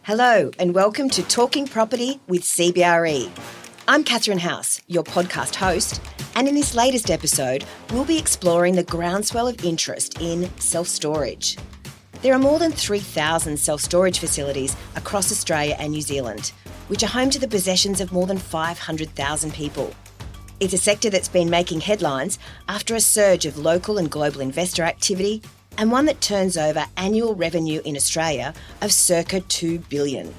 Hello and welcome to Talking Property with CBRE. I'm Catherine House, your podcast host, and in this latest episode, we'll be exploring the groundswell of interest in self-storage. There are more than 3,000 self-storage facilities across Australia and New Zealand, which are home to the possessions of more than 500,000 people. It's a sector that's been making headlines after a surge of local and global investor activity, and one that turns over annual revenue in Australia of circa $2 billion.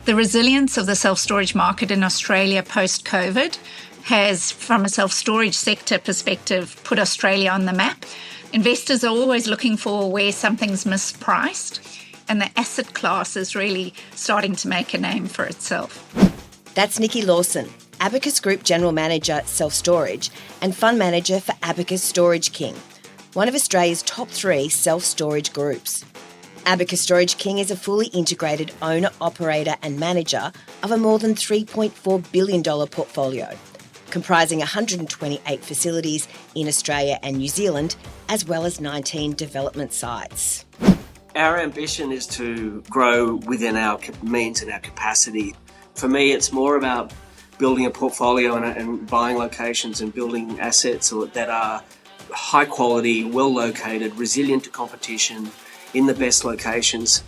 The resilience of the self-storage market in Australia post-COVID has, from a self-storage sector perspective, put Australia on the map. Investors are always looking for where something's mispriced, and the asset class is really starting to make a name for itself. That's Nikki Lawson, Abacus Group General Manager, Self-Storage, and Fund Manager for Abacus Storage King, one of Australia's top 3 self-storage groups. Abacus Storage King is a fully integrated owner, operator and manager of a more than $3.4 billion portfolio, comprising 128 facilities in Australia and New Zealand, as well as 19 development sites. Our ambition is to grow within our means and our capacity. For me, it's more about building a portfolio and buying locations and building assets that are high quality, well located, resilient to competition, in the best locations.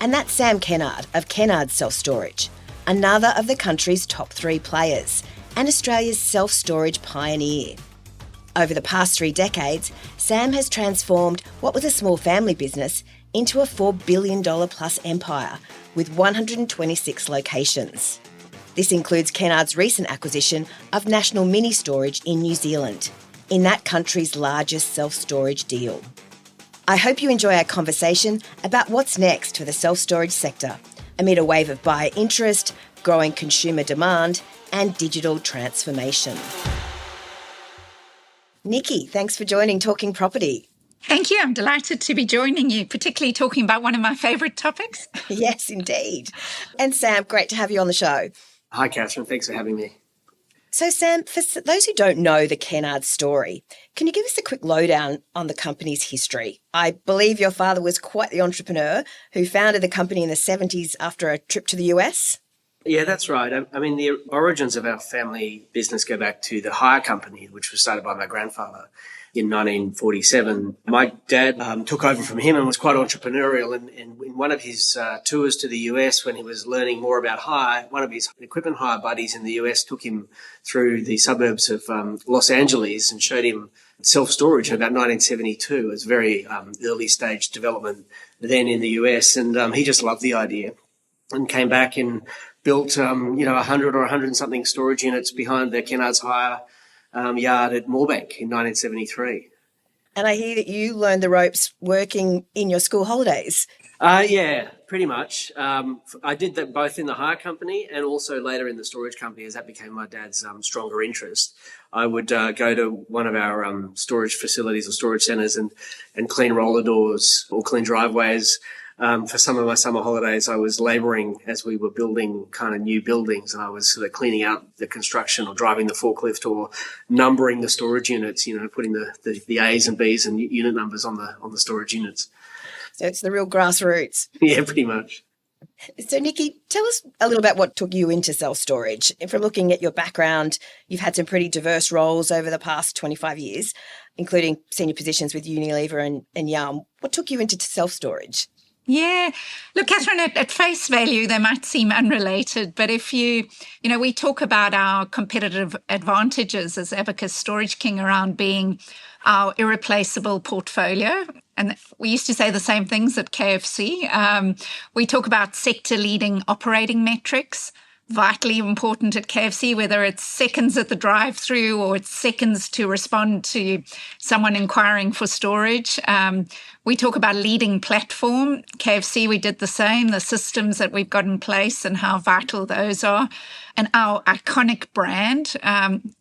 And that's Sam Kennard of Kennards Self-Storage, another of the country's top 3 players and Australia's self-storage pioneer. Over the past 3 decades, Sam has transformed what was a small family business into a $4 billion plus empire with 126 locations. This includes Kennard's recent acquisition of National Mini Storage in New Zealand, in that country's largest self-storage deal. I hope you enjoy our conversation about what's next for the self-storage sector amid a wave of buyer interest, growing consumer demand and digital transformation. Nikki, thanks for joining Talking Property. Thank you. I'm delighted to be joining you, particularly talking about one of my favourite topics. Yes, indeed. And Sam, great to have you on the show. Hi, Catherine. Thanks for having me. So, Sam, for those who don't know the Kennard story, can you give us a quick lowdown on the company's history? I believe your father was quite the entrepreneur who founded the company in the 70s after a trip to the US. Yeah, that's right. I mean, the origins of our family business go back to the hire company, which was started by my grandfather in 1947. My dad took over from him and was quite entrepreneurial. And in one of his tours to the US, when he was learning more about hire, one of his equipment hire buddies in the US took him through the suburbs of Los Angeles and showed him self-storage in about 1972. It was very early stage development then in the US. And he just loved the idea and came back and built, 100 or 100 and something storage units behind the Kennards hire yard at Moorebank in 1973. And I hear that you learned the ropes working in your school holidays. Yeah, pretty much. I did that both in the hire company and also later in the storage company, as that became my dad's stronger interest. I would go to one of our storage facilities or storage centres and clean roller doors or clean driveways. For some of my summer holidays, I was labouring as we were building kind of new buildings, and I was sort of cleaning out the construction or driving the forklift or numbering the storage units, putting the A's and B's and unit numbers on the storage units. So it's the real grassroots. Yeah, pretty much. So, Nikki, tell us a little about what took you into self-storage. From looking at your background, you've had some pretty diverse roles over the past 25 years, including senior positions with Unilever and Yum. What took you into self-storage? Yeah. Look, Catherine, at face value, they might seem unrelated, but if we talk about our competitive advantages as Abacus Storage King around being our irreplaceable portfolio. And we used to say the same things at KFC. We talk about sector-leading operating metrics, vitally important at KFC, whether it's seconds at the drive-through or it's seconds to respond to someone inquiring for storage. We talk about leading platform. KFC, we did the same, the systems that we've got in place and how vital those are. And our iconic brand,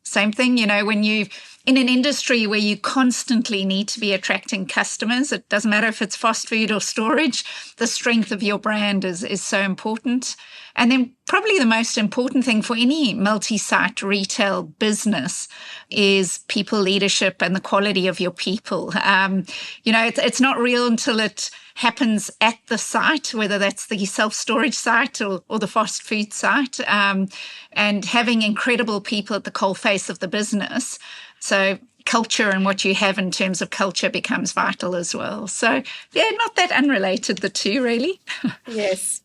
same thing, when you in an industry where you constantly need to be attracting customers, it doesn't matter if it's fast food or storage, the strength of your brand is so important. And then probably the most important thing for any multi-site retail business is people leadership and the quality of your people. It's not real until it happens at the site, whether that's the self-storage site or the fast food site, and having incredible people at the coalface of the business. So culture and what you have in terms of culture becomes vital as well. So, yeah, not that unrelated, the two, really. Yes.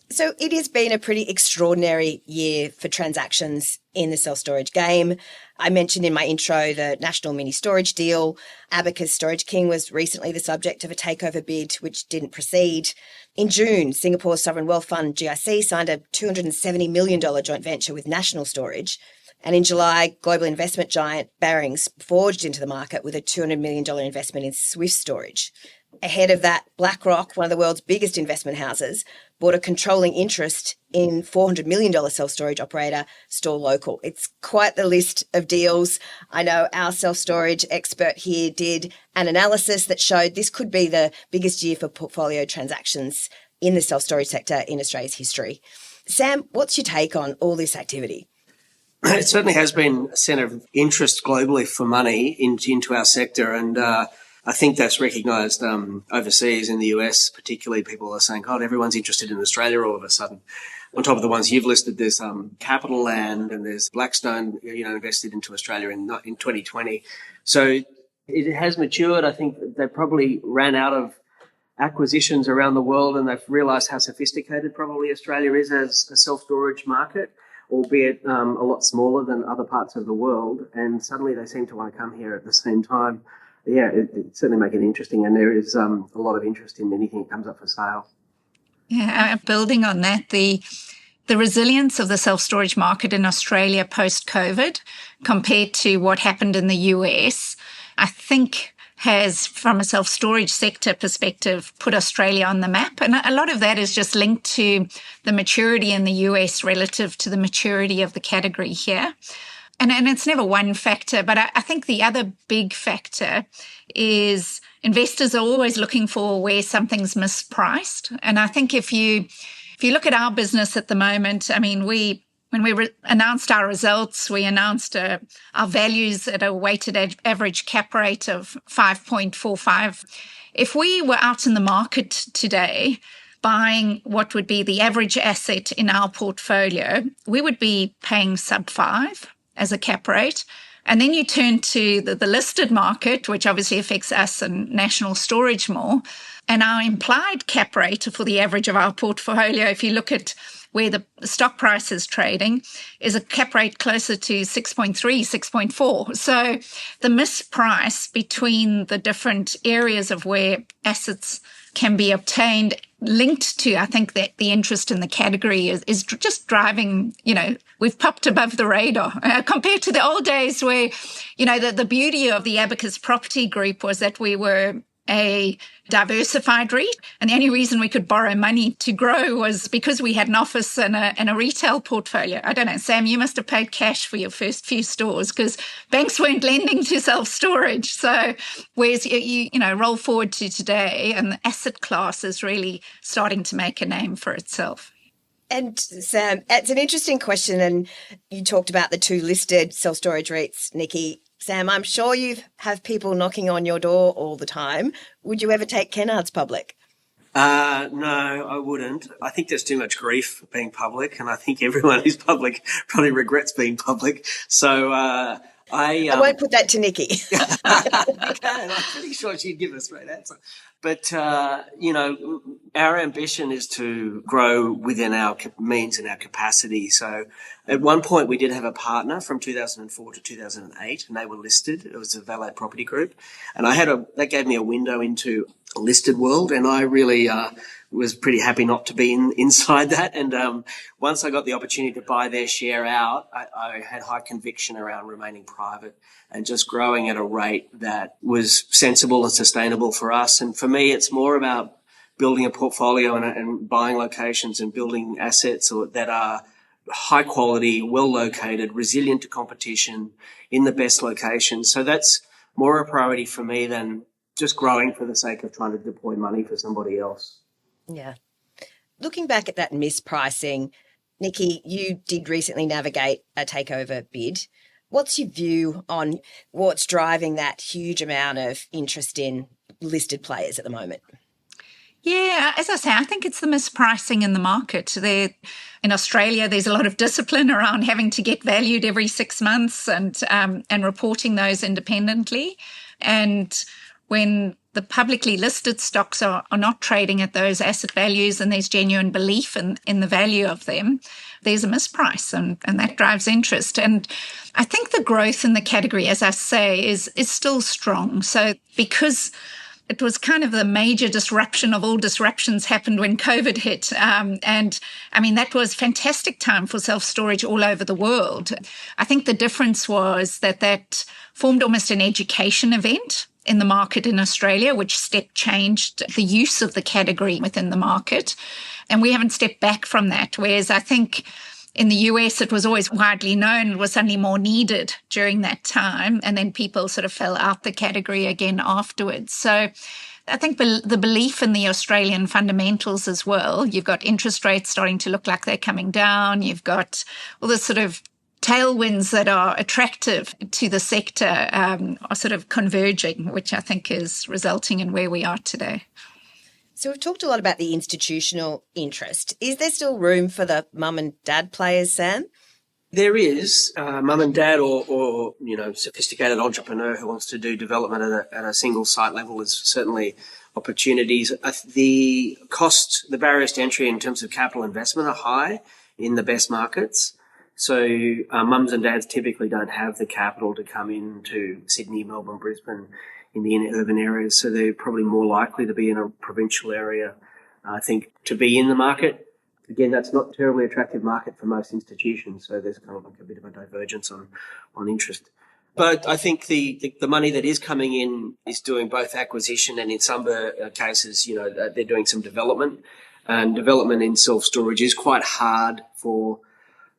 So it has been a pretty extraordinary year for transactions in the self-storage game. I mentioned in my intro the national mini storage deal. Abacus Storage King was recently the subject of a takeover bid which didn't proceed. In June, Singapore's sovereign wealth fund GIC signed a $270 million joint venture with National Storage. And in July, global investment giant Barings forged into the market with a $200 million investment in Swift Storage. Ahead of that, BlackRock, one of the world's biggest investment houses, bought a controlling interest in $400 million self-storage operator Store Local. It's quite the list of deals. I know our self-storage expert here did an analysis that showed this could be the biggest year for portfolio transactions in the self-storage sector in Australia's history. Sam, what's your take on all this activity? It certainly has been a centre of interest globally for money into our sector, and I think that's recognised overseas in the US, particularly. People are saying, God, everyone's interested in Australia all of a sudden. On top of the ones you've listed, there's Capital Land and there's Blackstone, invested into Australia in 2020. So it has matured. I think they probably ran out of acquisitions around the world and they've realised how sophisticated probably Australia is as a self-storage market, albeit a lot smaller than other parts of the world. And suddenly they seem to want to come here at the same time. Yeah, it certainly make it interesting, and there is a lot of interest in anything that comes up for sale. Yeah, building on that, the resilience of the self-storage market in Australia post-COVID compared to what happened in the US, I think has, from a self-storage sector perspective, put Australia on the map. And a lot of that is just linked to the maturity in the US relative to the maturity of the category here. And it's never one factor, but I think the other big factor is investors are always looking for where something's mispriced. And I think if you look at our business at the moment, I mean, when we announced our results, we announced our values at a weighted average cap rate of 5.45. If we were out in the market today buying what would be the average asset in our portfolio, we would be paying sub 5 as a cap rate. And then you turn to the listed market, which obviously affects us and National Storage more. And our implied cap rate for the average of our portfolio, if you look at where the stock price is trading, is a cap rate closer to 6.3, 6.4. So the misprice between the different areas of where assets can be obtained, linked to, I think, that the interest in the category is just driving, we've popped above the radar compared to the old days where, the beauty of the Abacus Property Group was that we were a diversified REIT. And the only reason we could borrow money to grow was because we had an office and a retail portfolio. I don't know, Sam, you must have paid cash for your first few stores because banks weren't lending to self-storage. So whereas you roll forward to today and the asset class is really starting to make a name for itself. And Sam, it's an interesting question. And you talked about the two listed self-storage REITs, Nikki. Sam, I'm sure you have people knocking on your door all the time. Would you ever take Kennards public? No, I wouldn't. I think there's too much grief being public, and I think everyone who's public probably regrets being public. So I won't put that to Nikki. You can. I'm pretty sure she'd give us a right answer. But, our ambition is to grow within our means and our capacity. So at one point we did have a partner from 2004 to 2008 and they were listed. It was a Valet Property Group. And that gave me a window into a listed world. And I really was pretty happy not to be inside that. And once I got the opportunity to buy their share out, I had high conviction around remaining private and just growing at a rate that was sensible and sustainable for us. And for me, it's more about building a portfolio and buying locations and building assets that are high quality, well located, resilient to competition in the best location. So that's more a priority for me than just growing for the sake of trying to deploy money for somebody else. Yeah. Looking back at that mispricing, Nikki, you did recently navigate a takeover bid. What's your view on what's driving that huge amount of interest in listed players at the moment? Yeah, as I say, I think it's the mispricing in the market. In Australia, there's a lot of discipline around having to get valued every 6 months and reporting those independently. And when the publicly listed stocks are not trading at those asset values and there's genuine belief in the value of them, there's a misprice and that drives interest. And I think the growth in the category, as I say, is still strong. So because it was kind of the major disruption of all disruptions happened when COVID hit. And I mean, that was fantastic time for self-storage all over the world. I think the difference was that formed almost an education event in the market in Australia, which step changed the use of the category within the market. And we haven't stepped back from that. Whereas I think in the US, it was always widely known, it was suddenly more needed during that time. And then people sort of fell out the category again afterwards. So I think the belief in the Australian fundamentals as well, you've got interest rates starting to look like they're coming down. You've got all this sort of tailwinds that are attractive to the sector are sort of converging, which I think is resulting in where we are today. So we've talked a lot about the institutional interest. Is there still room for the mum and dad players, Sam? There is mum and dad or sophisticated entrepreneur who wants to do development at a single site level is certainly opportunities. The barriers to entry in terms of capital investment are high in the best markets. So mums and dads typically don't have the capital to come into Sydney, Melbourne, Brisbane, in the inner urban areas. So they're probably more likely to be in a provincial area, I think, to be in the market. Again, that's not a terribly attractive market for most institutions. So there's kind of like a bit of a divergence on interest. But I think the money that is coming in is doing both acquisition and in some cases, they're doing some development. And development in self-storage is quite hard for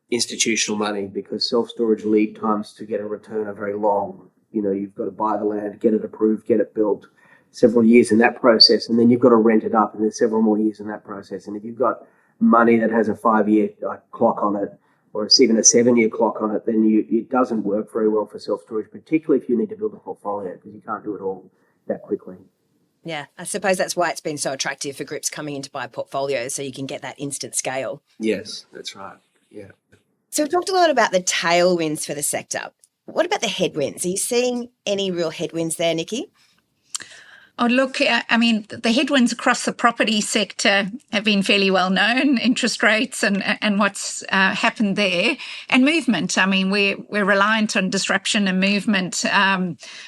institutional money because self-storage lead times to get a return are very long. You've got to buy the land, get it approved, get it built, several years in that process, and then you've got to rent it up, and there's several more years in that process. And if you've got money that has a 5-year clock on it, or even a 7-year clock on it, then it doesn't work very well for self-storage, particularly if you need to build a portfolio, because you can't do it all that quickly. Yeah, I suppose that's why it's been so attractive for groups coming in to buy portfolios, so you can get that instant scale. Yes, that's right. Yeah. So we've talked a lot about the tailwinds for the sector. What about the headwinds? Are you seeing any real headwinds there, Nikki? Oh, look, I mean, the headwinds across the property sector have been fairly well known, interest rates and what's happened there, and movement. I mean, we're reliant on disruption and movement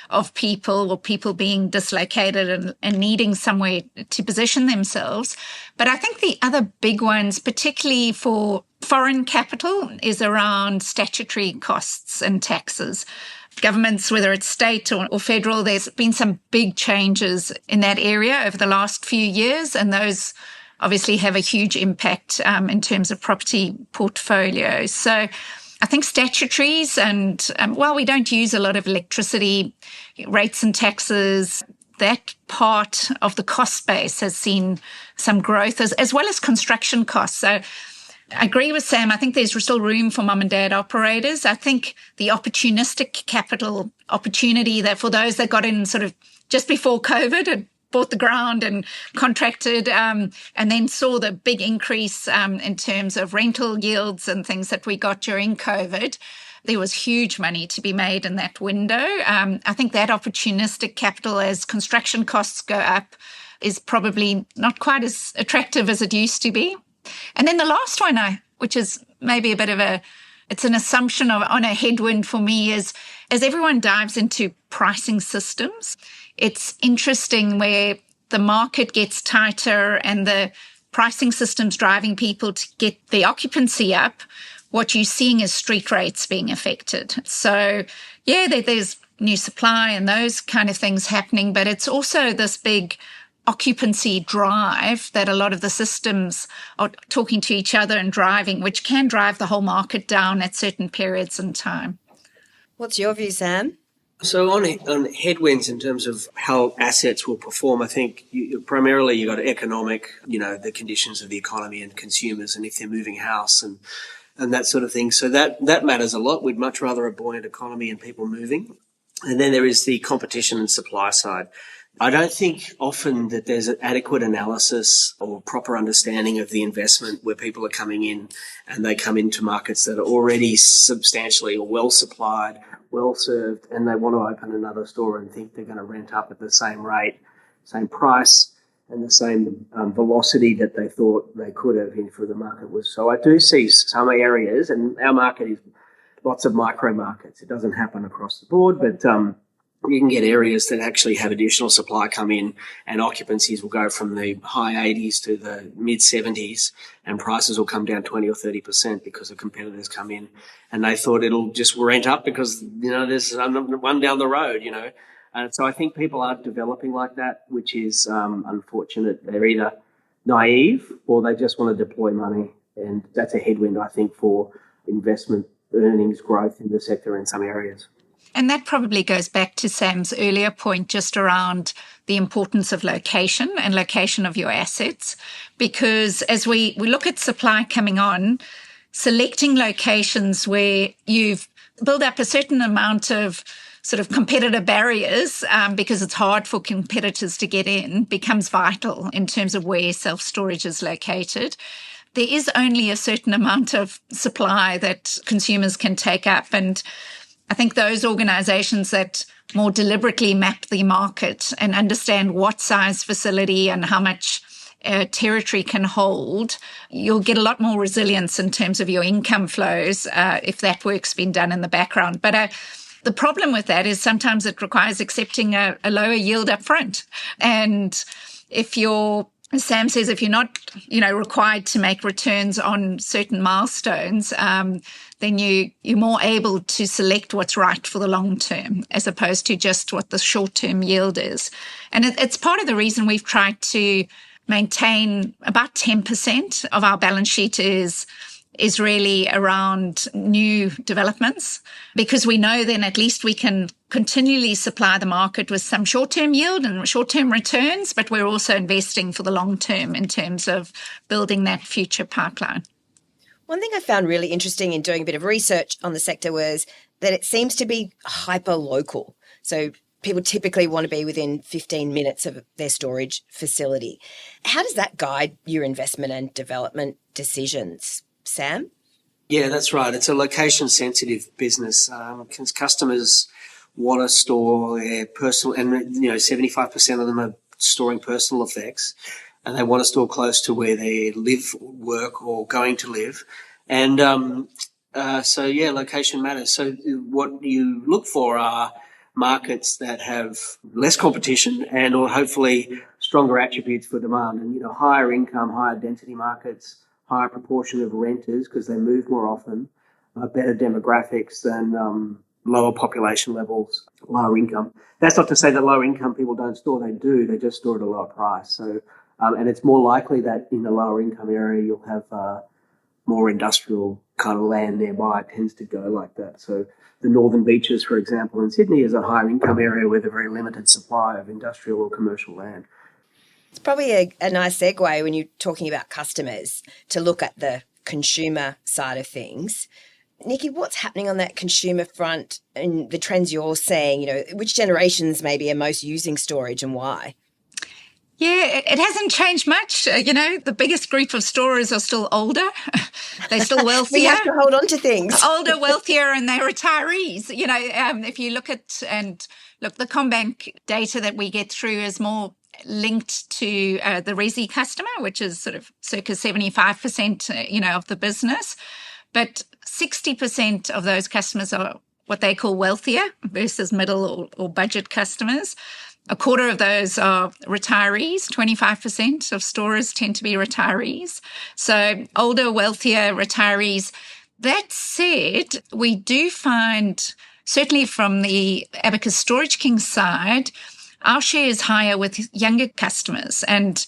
of people or people being dislocated and needing somewhere to position themselves. But I think the other big ones, particularly for foreign capital, is around statutory costs and taxes. Governments, whether it's state or federal, there's been some big changes in that area over the last few years, and those obviously have a huge impact in terms of property portfolios. So I think statutories and while we don't use a lot of electricity rates and taxes, that part of the cost base has seen some growth as well as construction costs. So I agree with Sam. I think there's still room for mum and dad operators. I think the opportunistic capital opportunity that for those that got in sort of just before COVID and bought the ground and contracted and then saw the big increase in terms of rental yields and things that we got during COVID, there was huge money to be made in that window. I think that opportunistic capital as construction costs go up is probably not quite as attractive as it used to be. And then the last one, which is maybe a bit of it's an assumption on a headwind for me, is as everyone dives into pricing systems, it's interesting where the market gets tighter and the pricing systems driving people to get the occupancy up. What you're seeing is street rates being affected. So, yeah, there's new supply and those kind of things happening, but it's also this big occupancy drive that a lot of the systems are talking to each other and driving, which can drive the whole market down at certain periods in time. What's your view, Sam? So on headwinds in terms of how assets will perform, I think primarily you've got economic, the conditions of the economy and consumers and if they're moving house and that sort of thing. So that matters a lot. We'd much rather a buoyant economy and people moving. And then there is the competition and supply side. I don't think often that there's an adequate analysis or proper understanding of the investment where people are coming in and they come into markets that are already substantially or well supplied, well served, and they want to open another store and think they're going to rent up at the same rate, same price, and the same velocity that they thought they could have in for the market was. So I do see some areas, and our market is lots of micro markets. It doesn't happen across the board, but you can get areas that actually have additional supply come in and occupancies will go from the high 80s to the mid 70s and prices will come down 20 or 30% because the competitors come in and they thought it'll just rent up because, there's one down the road, And so I think people are developing like that, which is unfortunate. They're either naive or they just want to deploy money. And that's a headwind, I think, for investment earnings growth in the sector in some areas. And that probably goes back to Sam's earlier point just around the importance of location and location of your assets. Because as we look at supply coming on, selecting locations where you've built up a certain amount of sort of competitor barriers because it's hard for competitors to get in becomes vital in terms of where self-storage is located. There is only a certain amount of supply that consumers can take up, and I think those organizations that more deliberately map the market and understand what size facility and how much territory can hold, you'll get a lot more resilience in terms of your income flows if that work's been done in the background. But the problem with that is sometimes it requires accepting a lower yield up front. And if you're, as Sam says, if you're not, required to make returns on certain milestones, then you're more able to select what's right for the long term as opposed to just what the short-term yield is. And it's part of the reason we've tried to maintain about 10% of our balance sheet is really around new developments, because we know then at least we can continually supply the market with some short-term yield and short-term returns, but we're also investing for the long term in terms of building that future pipeline. One thing I found really interesting in doing a bit of research on the sector was that it seems to be hyper-local. So people typically want to be within 15 minutes of their storage facility. How does that guide your investment and development decisions, Sam? Yeah, that's right. It's a location-sensitive business. Customers want to store their personal, and 75% of them are storing personal effects, and they want to store close to where they live, work, or going to live. And location matters. So what you look for are markets that have less competition and or hopefully stronger attributes for demand. And, higher income, higher density markets, higher proportion of renters because they move more often, better demographics than lower population levels, lower income. That's not to say that lower income people don't store. They do. They just store at a lower price. So, and it's more likely that in the lower income area you'll have more industrial kind of land nearby. It tends to go like that. So the Northern Beaches, for example, in Sydney is a higher income area with a very limited supply of industrial or commercial land. It's probably a nice segue when you're talking about customers to look at the consumer side of things. Nikki, what's happening on that consumer front and the trends you're seeing? Which generations maybe are most using storage and why? Yeah, it hasn't changed much. The biggest group of storers are still older. They're still wealthier. We have to hold on to things. Older, wealthier, and they're retirees. If you look at the CommBank data that we get through is more linked to the resi customer, which is sort of circa 75%, of the business. But 60% of those customers are what they call wealthier versus middle or budget customers. A quarter of those are retirees. 25% of storers tend to be retirees. So older, wealthier retirees. That said, we do find, certainly from the Abacus Storage King side, our share is higher with younger customers. And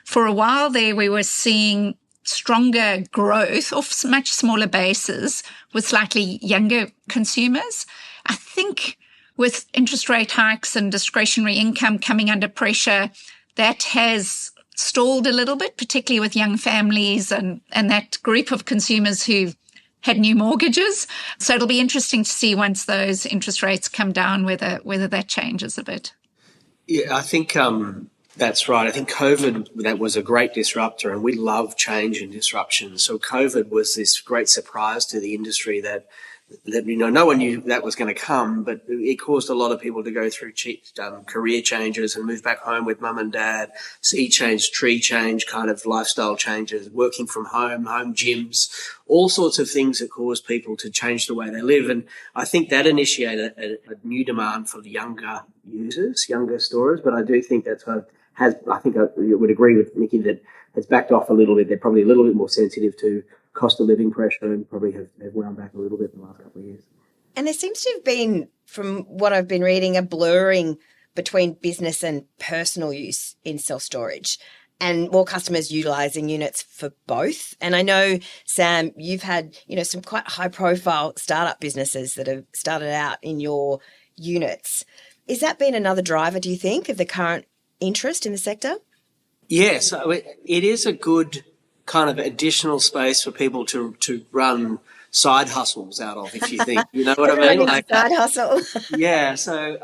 for a while there, we were seeing stronger growth off much smaller bases with slightly younger consumers. I think with interest rate hikes and discretionary income coming under pressure, that has stalled a little bit, particularly with young families and that group of consumers who had new mortgages. So it'll be interesting to see once those interest rates come down whether that changes a bit. Yeah, I think that's right. I think COVID, that was a great disruptor, and we love change and disruption. So COVID was this great surprise to the industry that no one knew that was going to come, but it caused a lot of people to go through career changes and move back home with mum and dad, sea change, tree change, kind of lifestyle changes, working from home gyms, all sorts of things that caused people to change the way they live. And I think that initiated a new demand for the younger users, younger storers. But I do think that's what I think I would agree with Nikki that it's backed off a little bit. They're probably a little bit more sensitive to cost of living pressure and probably have wound back a little bit in the last couple of years. And there seems to have been, from what I've been reading, a blurring between business and personal use in self-storage and more customers utilising units for both. And I know, Sam, you've had, some quite high-profile startup businesses that have started out in your units. Is that been another driver, do you think, of the current interest in the sector? Yes, it is a good kind of additional space for people to run side hustles out of, if you think, you know what I mean? Like side hustle. Yeah, so,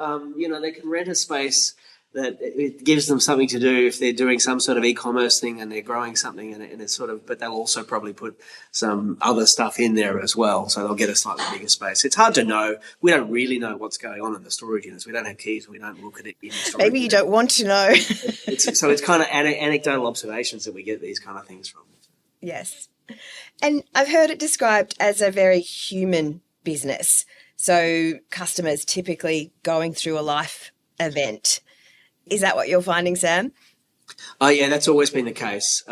they can rent a space that it gives them something to do if they're doing some sort of e-commerce thing and they're growing something and it's sort of, but they'll also probably put some other stuff in there as well. So they'll get a slightly bigger space. It's hard to know. We don't really know what's going on in the storage units. We don't have keys. We don't look at it in the storage Maybe you don't want to know. So it's kind of anecdotal observations that we get these kind of things from. Yes. And I've heard it described as a very human business. So customers typically going through a life event. Is that what you're finding, Sam? Oh, yeah, that's always been the case.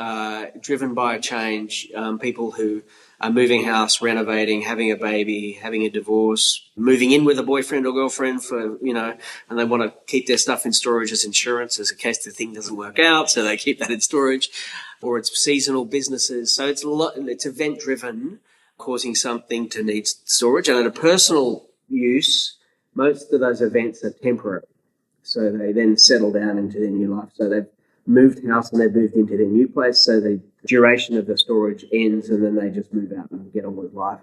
Driven by a change, people who are moving house, renovating, having a baby, having a divorce, moving in with a boyfriend or girlfriend and they want to keep their stuff in storage as insurance as in case the thing doesn't work out, so they keep that in storage. Or it's seasonal businesses. So it's event driven, causing something to need storage. And at a personal use, most of those events are temporary. So they then settle down into their new life. So they've moved house and they've moved into their new place. So the duration of the storage ends and then they just move out and get on with life.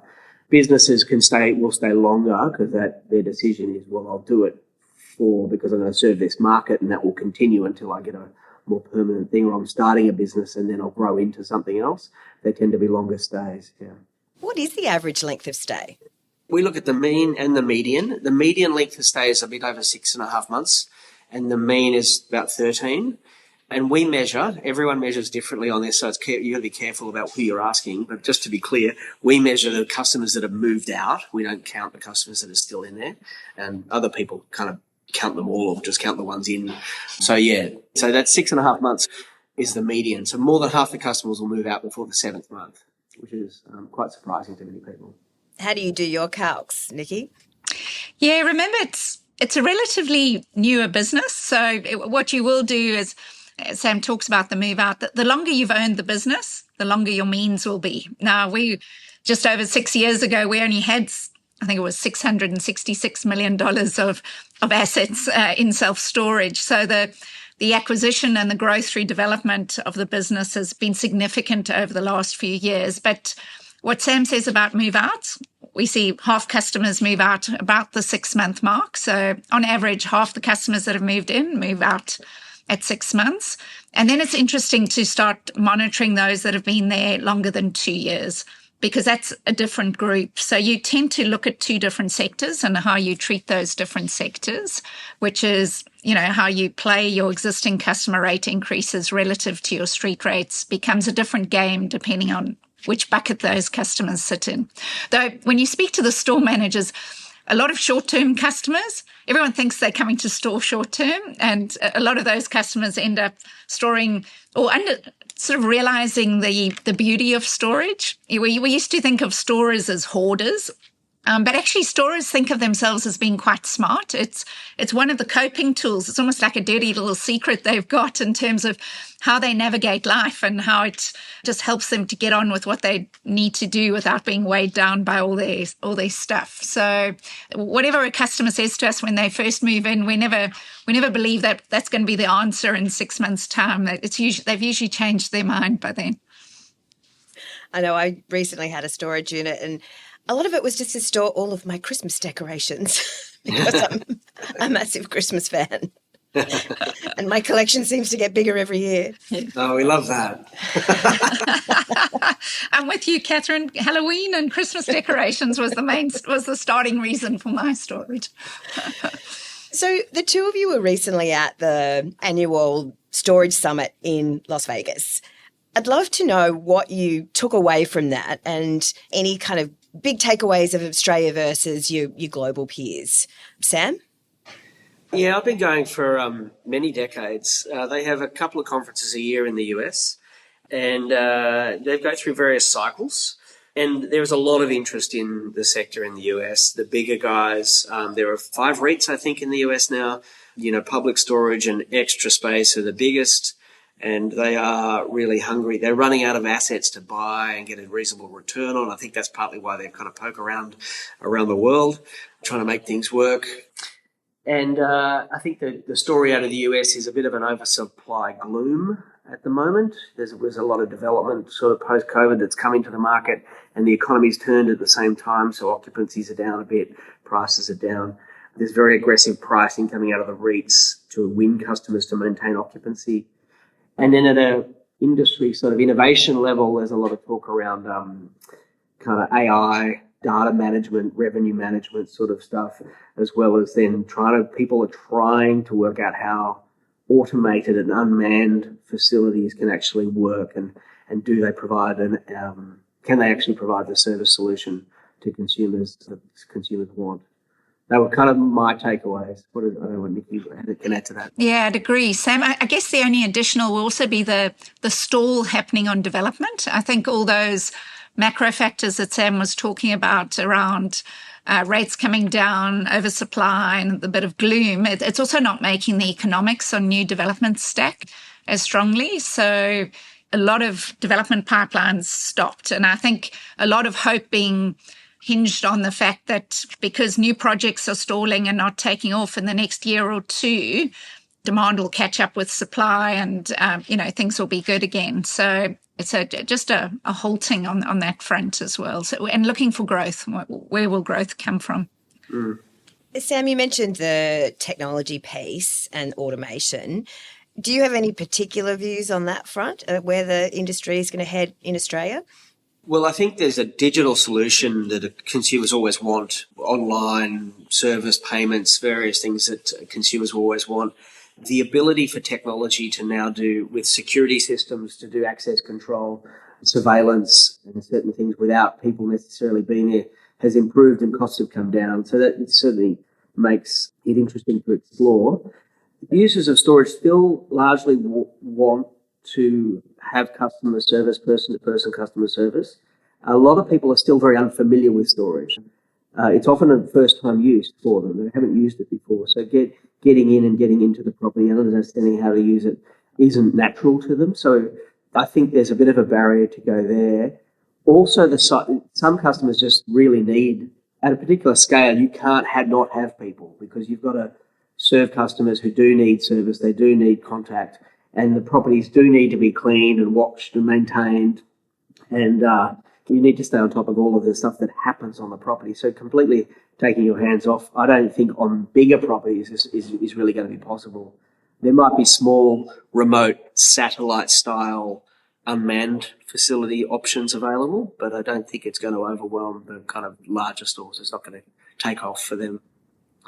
Businesses will stay longer because their decision is, well, I'll do it because I'm going to serve this market and that will continue until I get a more permanent thing, or I'm starting a business and then I'll grow into something else. They tend to be longer stays, yeah. What is the average length of stay? We look at the mean and the median. The median length of stay is a bit over 6.5 months and the mean is about 13. And everyone measures differently on this, so you've got to be careful about who you're asking. But just to be clear, we measure the customers that have moved out. We don't count the customers that are still in there. And other people kind of count them all or just count the ones in. So, yeah, so that 6.5 months is the median. So more than half the customers will move out before the 7th month, which is quite surprising to many people. How do you do your calcs, Nikki? Yeah, remember, it's a relatively newer business. So what you will do is, Sam talks about the move out, the longer you've owned the business, the longer your means will be. Now, just over 6 years ago, we only had, I think it was $666 million of assets in self-storage. So the acquisition and the growth through development of the business has been significant over the last few years. But what Sam says about move out, we see half customers move out about the 6-month mark. So on average, half the customers that have moved in move out at 6 months. And then it's interesting to start monitoring those that have been there longer than 2 years, because that's a different group. So you tend to look at 2 different sectors and how you treat those different sectors, which is, how you play your existing customer rate increases relative to your street rates becomes a different game depending on which bucket those customers sit in. Though when you speak to the store managers, a lot of short-term customers, everyone thinks they're coming to store short-term, and a lot of those customers end up storing or sort of realizing the beauty of storage. We used to think of storers as hoarders, But actually, storers think of themselves as being quite smart. It's one of the coping tools. It's almost like a dirty little secret they've got in terms of how they navigate life and how it just helps them to get on with what they need to do without being weighed down by all their stuff. So whatever a customer says to us when they first move in, we never believe that that's going to be the answer in 6 months' time. They've usually changed their mind by then. I know I recently had a storage unit and a lot of it was just to store all of my Christmas decorations because I'm a massive Christmas fan. And my collection seems to get bigger every year. Oh, we love that. I'm with you, Catherine. Halloween and Christmas decorations was the starting reason for my storage. So the two of you were recently at the annual storage summit in Las Vegas. I'd love to know what you took away from that and any kind of big takeaways of Australia versus your global peers. Sam? Yeah, I've been going for many decades. They have a couple of conferences a year in the US, and they go through various cycles. And there's a lot of interest in the sector in the US. The bigger guys, there are 5 REITs, I think, in the US now. Public storage and extra space are the biggest. And they are really hungry. They're running out of assets to buy and get a reasonable return on. I think that's partly why they kind of poke around the world, trying to make things work. And I think the story out of the US is a bit of an oversupply gloom at the moment. There's a lot of development sort of post-COVID that's coming to the market, and the economy's turned at the same time, so occupancies are down a bit, prices are down. There's very aggressive pricing coming out of the REITs to win customers to maintain occupancy. And then at a industry sort of innovation level, there's a lot of talk around kind of AI, data management, revenue management sort of stuff, as well as then people are trying to work out how automated and unmanned facilities can actually work and do they provide can they actually provide the service solution to consumers that consumers want. That were kind of my takeaways. I don't know what Nikki can add to that. Yeah, I'd agree. Sam, I guess the only additional will also be the stall happening on development. I think all those macro factors that Sam was talking about around rates coming down, oversupply, and the bit of gloom, it's also not making the economics on new developments stack as strongly. So a lot of development pipelines stopped. And I think a lot of hope being hinged on the fact that because new projects are stalling and not taking off in the next year or two, demand will catch up with supply and, things will be good again. So it's just a halting on that front as well. So, and looking for growth. Where will growth come from? Mm. Sam, you mentioned the technology piece and automation. Do you have any particular views on that front, where the industry is going to head in Australia? Well, I think there's a digital solution that consumers always want, online service payments, various things that consumers always want. The ability for technology to now do with security systems to do access control, surveillance and certain things without people necessarily being there has improved and costs have come down. So that certainly makes it interesting to explore. Users of storage still largely want to have customer service, person-to-person customer service. A lot of people are still very unfamiliar with storage. It's often a first-time use for them. They haven't used it before. So getting in and getting into the property and understanding how to use it isn't natural to them. So I think there's a bit of a barrier to go there. Also, some customers just really need, at a particular scale, you can't not have people because you've got to serve customers who do need service, they do need contact, and the properties do need to be cleaned and watched and maintained. And you need to stay on top of all of the stuff that happens on the property. So completely taking your hands off, I don't think on bigger properties is really going to be possible. There might be small, remote, satellite-style, unmanned facility options available, but I don't think it's going to overwhelm the kind of larger stores. It's not going to take off for them.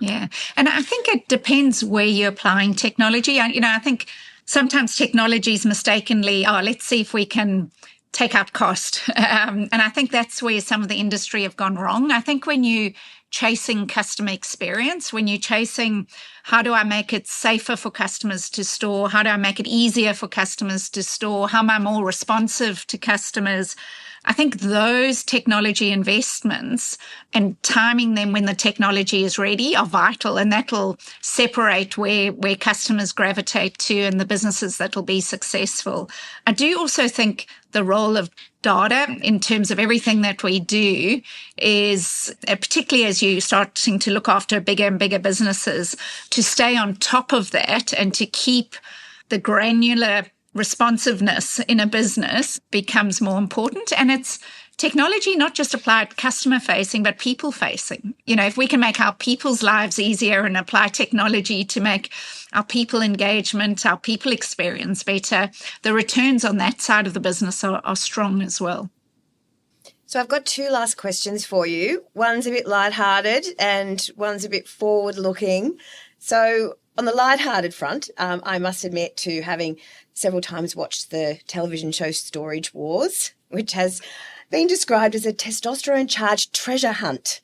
Yeah. And I think it depends where you're applying technology. I think sometimes technology is mistakenly, let's see if we can take out cost. And I think that's where some of the industry have gone wrong. I think when you're chasing customer experience, when you're chasing how do I make it safer for customers to store? How do I make it easier for customers to store? How am I more responsive to customers? I think those technology investments and timing them when the technology is ready are vital, and that'll separate where customers gravitate to and the businesses that will be successful. I do also think the role of data in terms of everything that we do is, particularly as you're starting to look after bigger and bigger businesses, to stay on top of that and to keep the granular responsiveness in a business becomes more important. And it's technology not just applied customer facing, but people facing. If we can make our people's lives easier and apply technology to make our people engagement, our people experience better, the returns on that side of the business are strong as well. So I've got two last questions for you. One's a bit lighthearted and one's a bit forward-looking. So on the lighthearted front, I must admit to having several times watched the television show Storage Wars, which has been described as a testosterone-charged treasure hunt.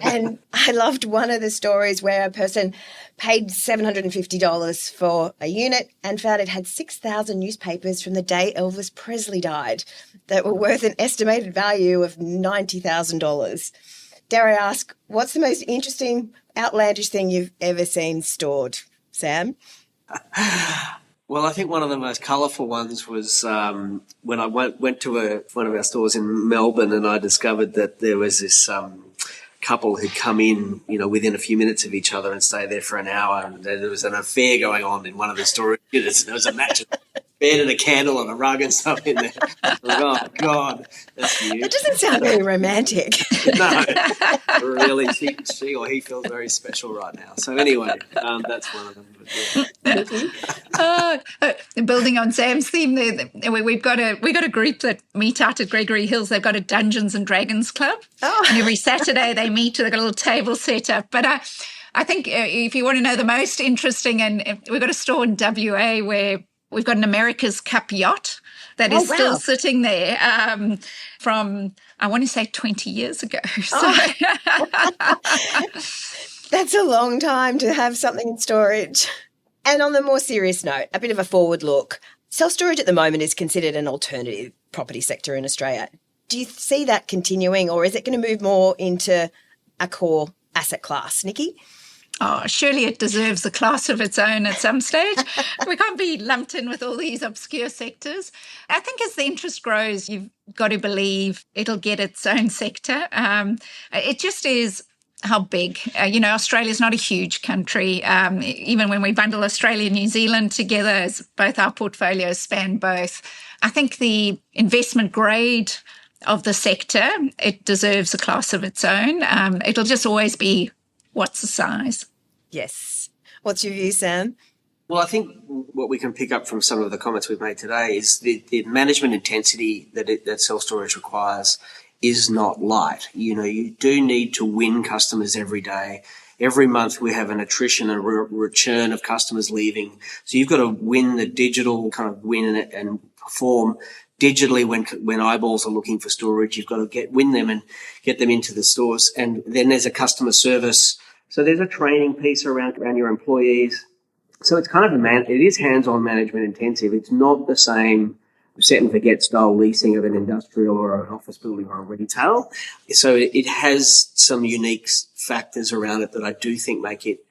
And I loved one of the stories where a person paid $750 for a unit and found it had 6,000 newspapers from the day Elvis Presley died that were worth an estimated value of $90,000. Dare I ask, what's the most interesting, outlandish thing you've ever seen stored, Sam? Well, I think one of the most colourful ones was when I went to one of our stores in Melbourne, and I discovered that there was this couple who'd come in, within a few minutes of each other and stay there for an hour, and there was an affair going on in one of the storage units. There was a match of bed and a candle and a rug and stuff in there. Oh, God, that's new. That doesn't sound very romantic. No, really, she or he feels very special right now. So anyway, that's one of them. Building on Sam's theme there, we've got a group that meet out at Gregory Hills. They've got a Dungeons and Dragons club. Oh. And every Saturday they meet. They've got a little table set up. But I think if you want to know the most interesting, and we've got a store in WA where we've got an America's Cup yacht that is still sitting there from, I want to say, 20 years ago. So. That's a long time to have something in storage. And on the more serious note, a bit of a forward look. Self-storage at the moment is considered an alternative property sector in Australia. Do you see that continuing, or is it going to move more into a core asset class? Nikki? Oh, surely it deserves a class of its own at some stage. We can't be lumped in with all these obscure sectors. I think as the interest grows, you've got to believe it'll get its own sector. It just is how big. Australia's not a huge country. Even when we bundle Australia and New Zealand together, as both our portfolios span both, I think the investment grade of the sector, it deserves a class of its own. It'll just always be, what's the size? Yes. What's your view, Sam? Well, I think what we can pick up from some of the comments we've made today is the management intensity that self-storage requires is not light. You do need to win customers every day. Every month we have an attrition and return of customers leaving. So you've got to win the digital, kind of win and perform digitally when eyeballs are looking for storage. You've got to win them and get them into the stores. And then there's a customer service. So there's a training piece around your employees. So it's kind of it is hands-on management intensive. It's not the same set and forget style leasing of an industrial or an office building or a retail. So it has some unique factors around it that I do think make it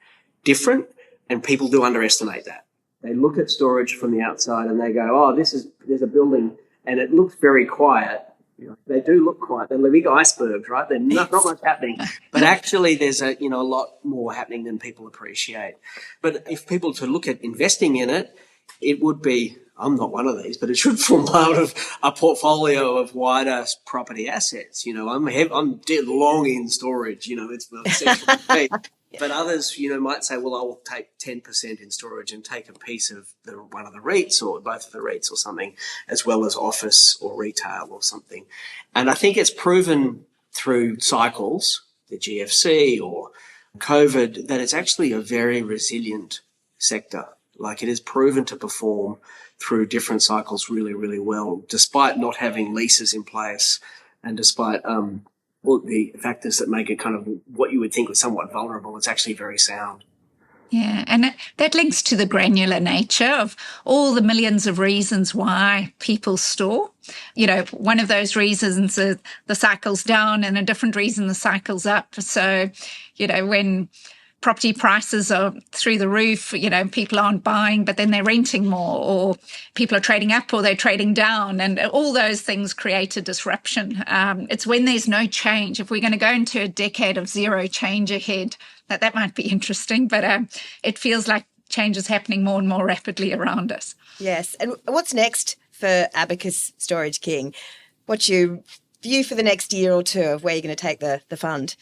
different, and people do underestimate that. They look at storage from the outside and they go, there's a building and it looks very quiet. They do look quiet. They're the big icebergs, right? There's not much happening. But actually there's a lot more happening than people appreciate. But if people to look at investing in it, it would be, I'm not one of these, but it should form part of a portfolio of wider property assets. I'm dead long in storage. It's essential to me. But others, might say, well, I will take 10% in storage and take a piece of one of the REITs or both of the REITs or something, as well as office or retail or something. And I think it's proven through cycles, the GFC or COVID, that it's actually a very resilient sector. Like, it is proven to perform through different cycles really, really well, despite not having leases in place and despite all the factors that make it kind of what you would think was somewhat vulnerable. It's actually very sound. Yeah, and that links to the granular nature of all the millions of reasons why people store. One of those reasons is the cycle's down, and a different reason the cycle's up. So, when property prices are through the roof, people aren't buying, but then they're renting more, or people are trading up or they're trading down, and all those things create a disruption. It's when there's no change. If we're going to go into a decade of zero change ahead, that might be interesting, but it feels like change is happening more and more rapidly around us. Yes. And what's next for Abacus Storage King? What's your view for the next year or two of where you're going to take the fund?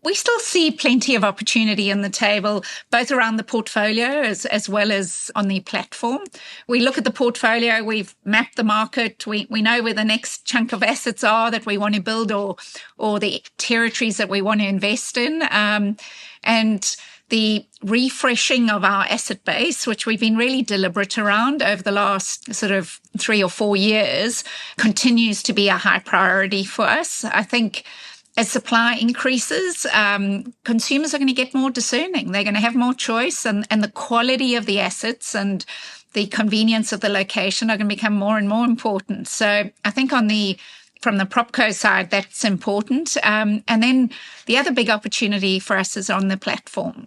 We still see plenty of opportunity on the table, both around the portfolio as well as on the platform. We look at the portfolio, we've mapped the market, we know where the next chunk of assets are that we want to build or the territories that we want to invest in. And the refreshing of our asset base, which we've been really deliberate around over the last sort of 3 or 4 years, continues to be a high priority for us. I think as supply increases, consumers are going to get more discerning. They're going to have more choice, and the quality of the assets and the convenience of the location are going to become more and more important. So I think from the PropCo side, that's important. And then the other big opportunity for us is on the platform.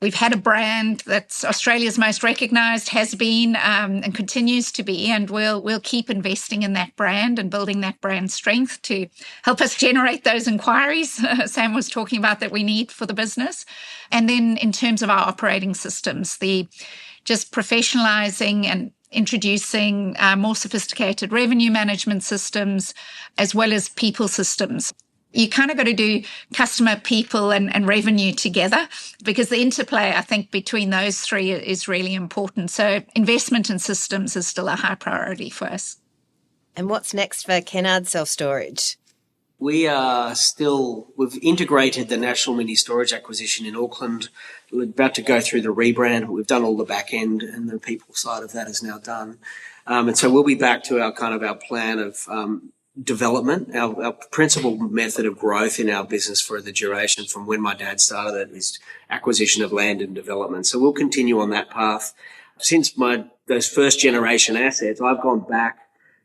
We've had a brand that's Australia's most recognised, has been and continues to be, and we'll keep investing in that brand and building that brand strength to help us generate those inquiries Sam was talking about that we need for the business. And then in terms of our operating systems, the just professionalising and introducing more sophisticated revenue management systems as well as people systems. You kind of got to do customer, people, and revenue together, because the interplay, I think, between those three is really important. So investment in systems is still a high priority for us. And what's next for Kennard Self-Storage? We've integrated the National Mini Storage acquisition in Auckland. We're about to go through the rebrand. We've done all the back end, and the people side of that is now done. And so we'll be back to our plan of development. Our principal method of growth in our business for the duration from when my dad started it is acquisition of land and development. So we'll continue on that path. Since those first generation assets, I've gone back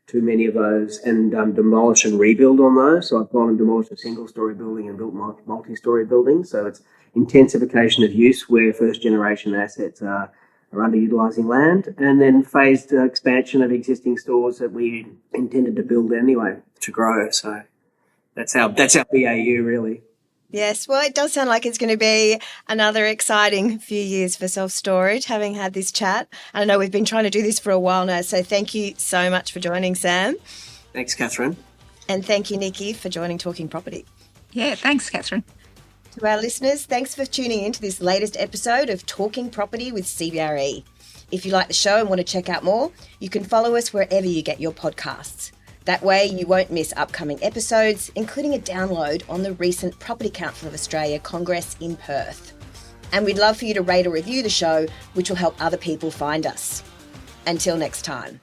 to many of those and done demolish and rebuild on those. So I've gone and demolished a single-story building and built multi-story buildings. So it's intensification of use where first-generation assets are underutilising land, and then phased expansion of existing stores that we intended to build anyway to grow. So that's our BAU really. Yes, well, it does sound like it's going to be another exciting few years for self-storage, having had this chat. I know we've been trying to do this for a while now, so thank you so much for joining, Sam. Thanks, Catherine. And thank you, Nikki, for joining Talking Property. Yeah, thanks, Catherine. To our listeners, thanks for tuning in to this latest episode of Talking Property with CBRE. If you like the show and want to check out more, you can follow us wherever you get your podcasts. That way you won't miss upcoming episodes, including a download on the recent Property Council of Australia Congress in Perth. And we'd love for you to rate or review the show, which will help other people find us. Until next time.